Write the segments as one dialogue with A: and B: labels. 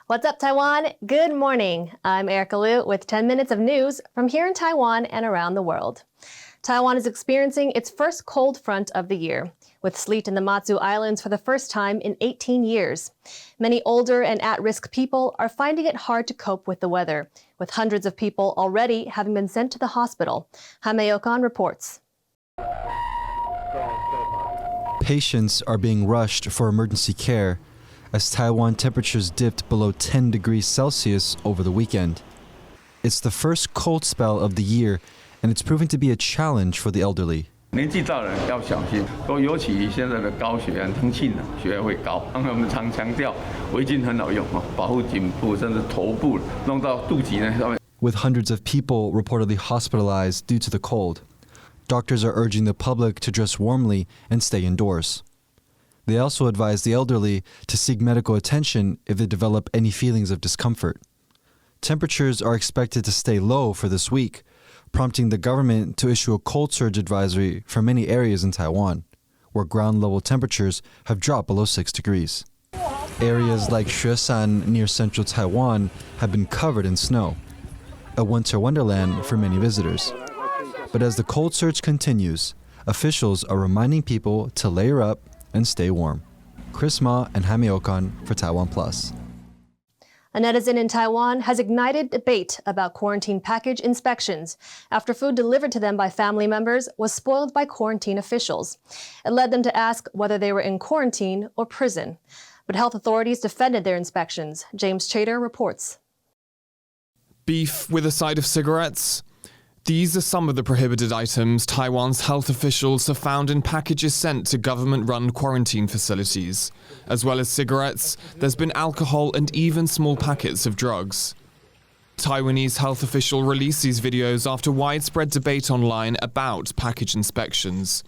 A: What's up, Taiwan? Good morning. I'm Erika Liu with 10 minutes of news from here in Taiwan and around the world. Taiwan is experiencing its first cold front of the year, with sleet in the Matsu Islands for the first time in 18 years. Many older and at-risk people are finding it hard to cope with the weather, with hundreds of people already having been sent to the hospital. Hameokan reports.
B: Patients are being rushed for emergency care as Taiwan temperatures dipped below 10 degrees Celsius over the weekend. It's the first cold spell of the year, and it's proving to be a challenge for the elderly.
C: 年纪大的人要小心，尤其现在的高血压、天气冷，血压会高。我们常强调，围巾很好用哦，保护颈部甚至头部，弄到肚脐那上面。
B: With hundreds of people reportedly hospitalized due to the cold, doctors are urging the public to dress warmly and stay indoors. They also advise the elderly to seek medical attention if they develop any feelings of discomfort. Temperatures are expected to stay low for this week, prompting the government to issue a cold surge advisory for many areas in Taiwan, where ground level temperatures have dropped below 6 degrees. Areas like Xueshan near central Taiwan have been covered in snow, a winter wonderland for many visitors. But as the cold surge continues, officials are reminding people to layer up and stay warm. Chris Ma and Hameokan for TaiwanPlus.
A: A netizen in Taiwan has ignited debate about quarantine package inspections after food delivered to them by family members was spoiled by quarantine officials. It led them to ask whether they were in quarantine or prison. But health authorities defended their inspections. James Chater reports.
D: Beef with a side of cigarettes? These are some of the prohibited items Taiwan's health officials have found in packages sent to government-run quarantine facilities. As well as cigarettes, there's been alcohol and even small packets of drugs. Taiwanese health official released these videos after widespread debate online about package inspections.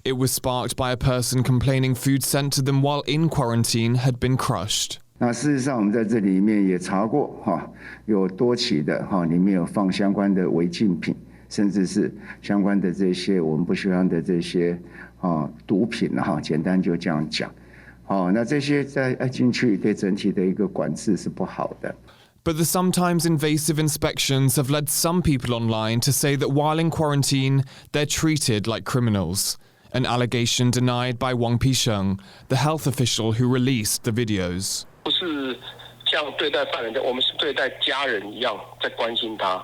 D: It was sparked by a person complaining food sent to them while in quarantine had been crushed.
E: 那事实上，我们在这里面也查过，有多起的里面有放相关的违禁品，甚至是相关的这些我们不喜欢的这些毒品简单就这样讲。那这些在进去对整体的一个管制是不好的。
D: But the sometimes invasive inspections have led some people online to say that while in quarantine, they're treated like criminals. An allegation denied by Wang Pisheng, the health official who released the videos.
F: 不是像对待犯人的，我们是对待家人一样在关心他。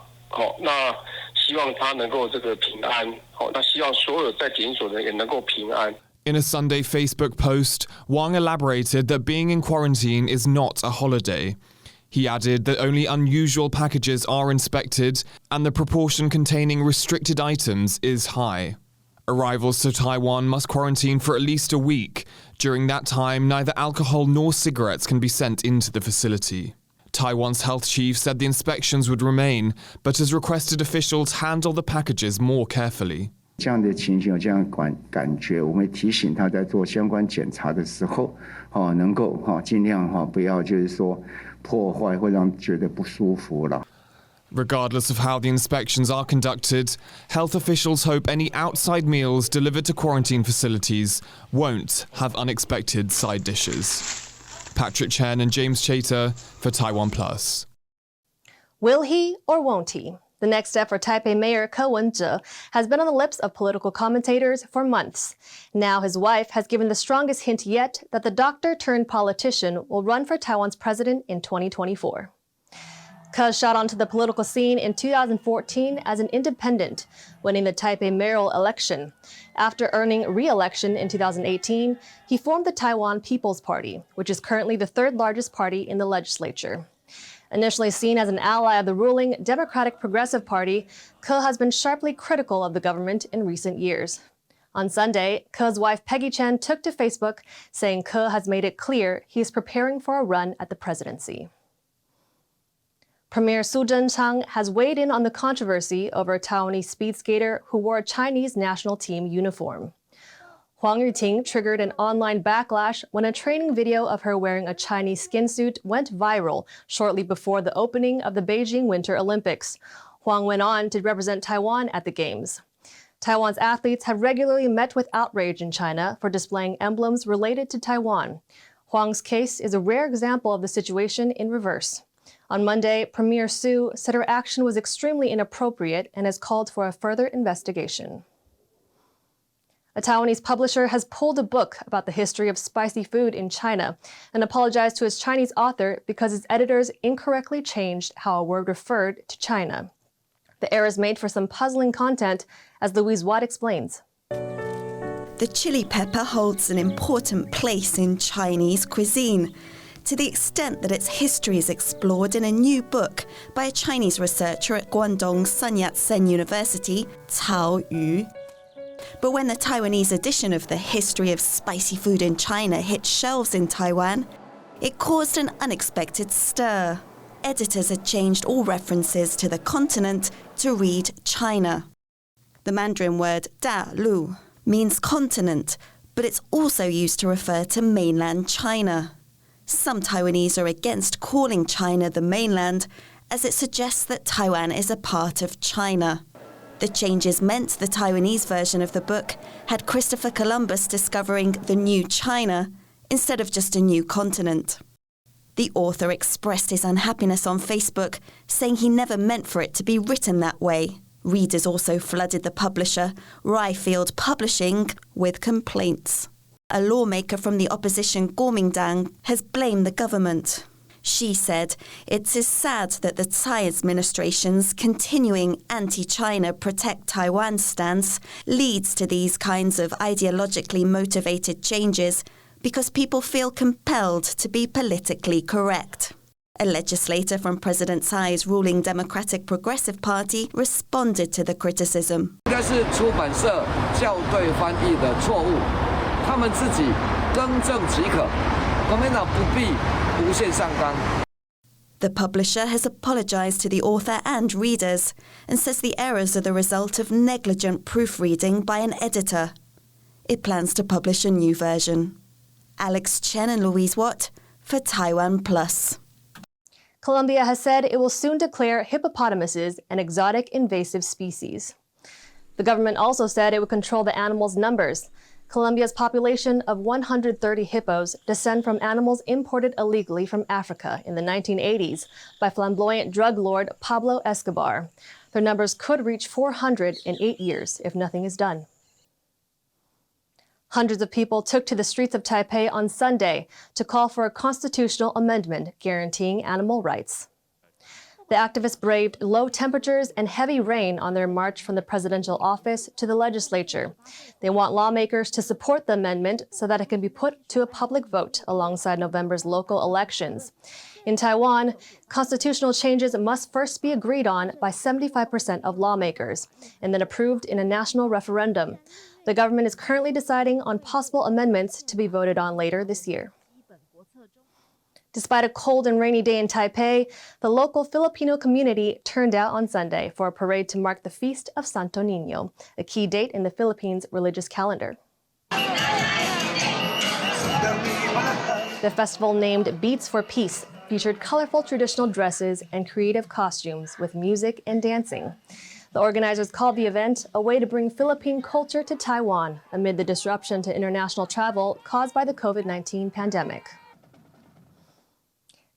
F: 那希望他能够这个平安。那希望所有在检疫所的人也能够平安。
D: In a Sunday Facebook post, Wang elaborated that being in quarantine is not a holiday. He added that only unusual packages are inspected and the proportion containing restricted items is high. Arrivals to Taiwan must quarantine for at least a week. During that time, neither alcohol nor cigarettes can be sent into the facility. Taiwan's health chief said the inspections would remain, but has requested officials handle the packages more carefully.
E: 这样的情形有这样感觉，我们会提醒他在做相关检查的时候，能够尽量不要就是说破坏会让觉得不舒服了。
D: Regardless of how the inspections are conducted, health officials hope any outside meals delivered to quarantine facilities won't have unexpected side dishes. Patrick Chen and James Chater for TaiwanPlus.
A: Will he or won't he? The next step for Taipei Mayor Ke Wen-je has been on the lips of political commentators for months. Now his wife has given the strongest hint yet that the doctor-turned-politician will run for Taiwan's president in 2024. Ke shot onto the political scene in 2014 as an independent, winning the Taipei mayoral election. After earning re-election in 2018, he formed the Taiwan People's Party, which is currently the third largest party in the legislature. Initially seen as an ally of the ruling Democratic Progressive Party, Ke has been sharply critical of the government in recent years. On Sunday, Ke's wife Peggy Chen took to Facebook, saying Ke has made it clear he is preparing for a run at the presidency. Premier Su Zhenchang has weighed in on the controversy over a Taiwanese speed skater who wore a Chinese national team uniform. Huang Yuting triggered an online backlash when a training video of her wearing a Chinese skin suit went viral shortly before the opening of the Beijing Winter Olympics. Huang went on to represent Taiwan at the Games. Taiwan's athletes have regularly met with outrage in China for displaying emblems related to Taiwan. Huang's case is a rare example of the situation in reverse. On Monday, Premier Su said her action was extremely inappropriate and has called for a further investigation. A Taiwanese publisher has pulled a book about the history of spicy food in China and apologized to its Chinese author because its editors incorrectly changed how a word referred to China. The errors made for some puzzling content, as Louise Watt explains.
G: The chili pepper holds an important place in Chinese cuisine, to the extent that its history is explored in a new book by a Chinese researcher at Guangdong Sun Yat-sen University, Cao Yu. But when the Taiwanese edition of the History of Spicy Food in China hit shelves in Taiwan, it caused an unexpected stir. Editors had changed all references to the continent to read China. The Mandarin word Da Lu means continent, but it's also used to refer to mainland China. Some Taiwanese are against calling China the mainland, as it suggests that Taiwan is a part of China. The changes meant the Taiwanese version of the book had Christopher Columbus discovering the new China instead of just a new continent. The author expressed his unhappiness on Facebook, saying he never meant for it to be written that way. Readers also flooded the publisher, Ryefield Publishing, with complaints. A lawmaker from the opposition Kuomintang has blamed the government. She said, "It is sad that the Tsai administration's continuing anti-China protect Taiwan stance leads to these kinds of ideologically motivated changes because people feel compelled to be politically correct." A legislator from President Tsai's ruling Democratic Progressive Party responded to the criticism.
H: 应该是出版社校对翻译的错误，他们自己更正即可，国民党不必无限上纲。
G: The publisher has apologized to the author and readers and says the errors are the result of negligent proofreading by an editor. It plans to publish a new version. Alex Chen and Louise Watt for TaiwanPlus.
A: Colombia has said it will soon declare hippopotamuses an exotic invasive species. The government also said it would control the animals' numbers. Colombia's population of 130 hippos descend from animals imported illegally from Africa in the 1980s by flamboyant drug lord Pablo Escobar. Their numbers could reach 400 in 8 years if nothing is done. Hundreds of people took to the streets of Taipei on Sunday to call for a constitutional amendment guaranteeing animal rights. The activists braved low temperatures and heavy rain on their march from the presidential office to the legislature. They want lawmakers to support the amendment so that it can be put to a public vote alongside November's local elections. In Taiwan, constitutional changes must first be agreed on by 75% of lawmakers and then approved in a national referendum. The government is currently deciding on possible amendments to be voted on later this year. Despite a cold and rainy day in Taipei, the local Filipino community turned out on Sunday for a parade to mark the feast of Santo Niño, a key date in the Philippines' religious calendar. The festival, named Beats for Peace, featured colorful traditional dresses and creative costumes with music and dancing. The organizers called the event a way to bring Philippine culture to Taiwan amid the disruption to international travel caused by the COVID-19 pandemic.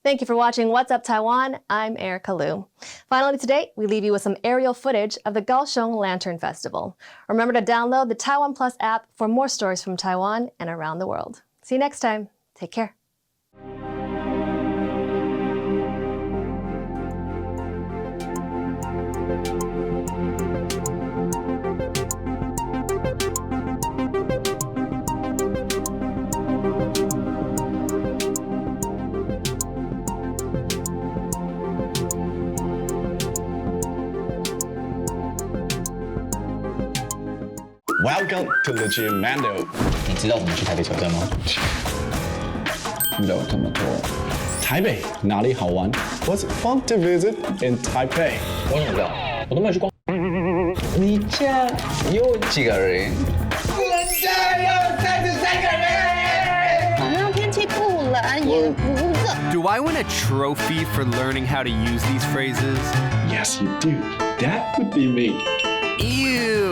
A: Thank you for watching What's Up Taiwan. I'm Erika Liu. Finally today, we leave you with some aerial footage of the Kaohsiung Lantern Festival. Remember to download the TaiwanPlus app for more stories from Taiwan and around the world. See you next time. Take care.
I: Welcome to the Gym Mando。你知道怎么去台北车站吗？有这么多。台北哪里好玩 ？What's fun to visit in Taipei？ 我怎么知道？我都没有去逛。你家有几个人？我家有33个人。
J: 好像天气不冷也不热。
K: Do I win a trophy for learning how to use these phrases?
I: Yes, you do. That would be me.
K: Ew.